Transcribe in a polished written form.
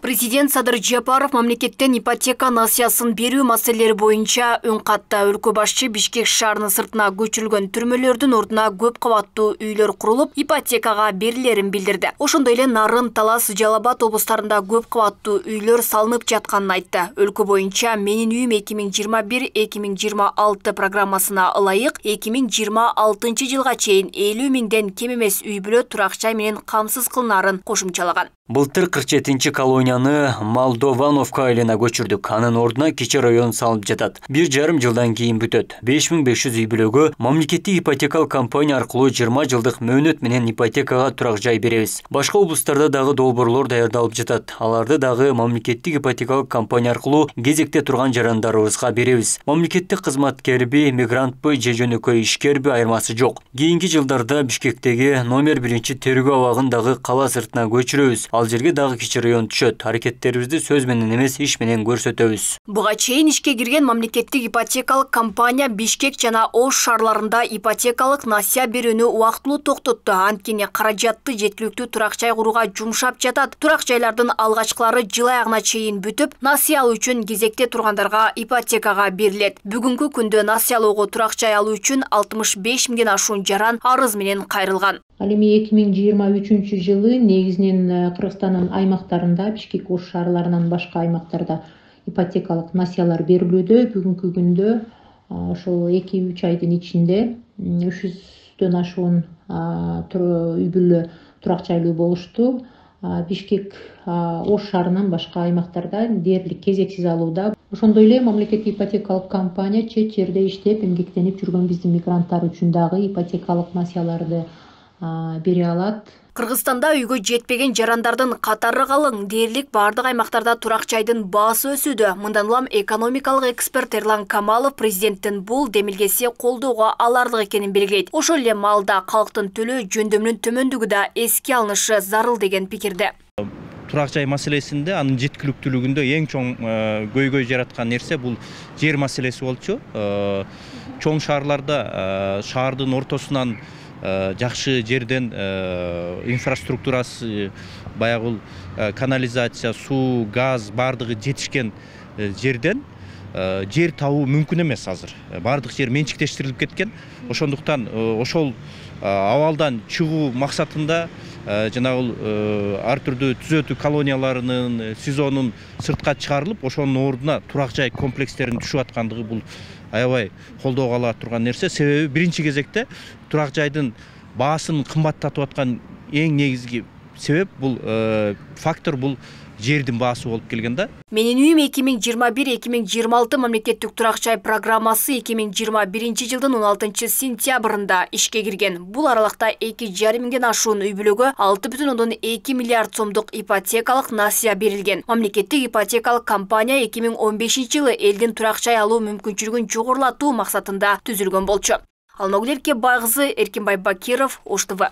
Президент Садыр Жапаров мамлекеттен ипотека насыясын берүү маселелери боюнча үн катты. Өлкө башчы Бишкек шаарынын сыртына көчүрүлгөн түрмөлөрдүн ордуна көп кабаттуу үйлөр курулуп, ипотекага берилерин билдирди. Ошондой эле Нарын, Талас, Жалал Абад облустарында көп кабаттуу үйлөр салынып жатканын айтты. Өлкө боюнча Менин үйүм 2021-2026 программасына ылайык 2026 жылга чейин 50 миңден кем эмес үй бүлө турак жай менен камсыз кылынаарын кошумчалаган. Былтыр 47-нчи колонияны Молдовановка айылына көчүрдүк. Анын ордуна кичи район салынып жатат. 1,5 жылдан кийин бүтөт. 5500 үй бүлөгө мамлекеттик ипотекалык компания аркылуу 20 жылдык мөөнөт менен ипотекага турак жай беребиз. Башка облустарда дагы долбоорлор даярдалып жатат. Аларды дагы мамлекеттик ипотекалык компания аркылуу кезекте турган жарандарыбызга беребиз. Мамлекеттик кызматкерби, мигрантпы же жөнөкөй ишкерби айырмасы жок. Кийинки жылдарда Бишкектеги номер 1 тергөө абагын дагы кала сыртына көчүрөбүз. Ал жерге дагы кичи район түшөт. Аракеттерибизди сөз менен эмес, иш менен көрсөтөбүз. Буга чейин ишке кирген мамлекеттик ипотекалык компания Бишкек жана Ош шаарларында ипотекалык насыя берүүнү убактылуу токтотту. Анткени каражатты жеткиликтүү турак жай курууга жумшап жатат. Турак жайлардын алгачкылары жыл аягына чейин бүтүп, насыя алуу үчүн кезекте тургандарга ипотекага берилет. Бүгүнкү күндө насыя алууга турак жай алуу үчүн 65 миңден ашуун жаран арыз менен кайрылган. Ал эми 2023 жылы негизинен Кыргызстандын аймактарында, Бишкек, Ош шаарларынан башка аймактарда ипотекалык насыялар берилүүдө. Бүгүнкү күндө ошол 2-3 айдын ичинде 300дөн ашуун үй бүлө турак жайлуу болушту. Бишкек, Ош шаарынан башка аймактарда дээрлик кезексиз алууда. Ошондой эле мамлекеттик ипотекалык компания чет жерде иштеп, эмгектенип жүргөн биздин мигранттар үчүн дагы ипотекалык насыяларды бере алат. Кыргызстанда үйгө жетпеген жарандардын катары калың. Дээрлик бардык аймактарда турак жайдын баасы өсүүдө. Мындан улам экономикалык эксперт Эрлан Камалов президенттин бул демилгеси колдоого аларлык экенин белгилейт. Ошол эле маалда калктын төлөө жөндөмүнүн төмөндүгү да эске алынышы зарыл деген пикирде. Турак жай маселесинде анын жеткиликтүүлүгүндө эң чоң көйгөй жараткан нерсе бул жер маселеси болчу. Чоң шаарларда шаардын ортосунан жакшы жерден инфраструктурасы, баягы канализация, суу, газ бардыгы жетишкен жерден жер табуу мүмкүн эмес азыр. Бардык жер менчиктештирилип кеткен. Ошондуктан ошол абалдан чыгуу максатында жанагы ар түрдүү түзөтүү колонияларынын, СИЗОнун сыртка чыгарылып, ошонун ордуна турак жай комплекстеринин түшүп аткандыгы бул аябай колдоого ала турган нерсе. Себеби биринчи кезекте турак жайдын баасын кымбаттатып аткан эң негизги себеп бул фактор бул жердин баасы болуп келген да. Менин үйүм 2021-2026 мамлекеттик турак жай программасы 2021 жылдын 16 сентябрында ишке кирген. Бул аралыкта 2,5 миңден ашуун үй бүлөгө 6,2 миллиард сомдук ипотекалык насыя берилген. Мамлекеттик ипотекалык компания 2015 жылы элдин турак жай алуу мүмкүнчүлүгүн жогорулатуу максатында түзүлгөн болчу. Алмагүл Эркебай кызы, Эркинбай Бакиров, Ош ТВ.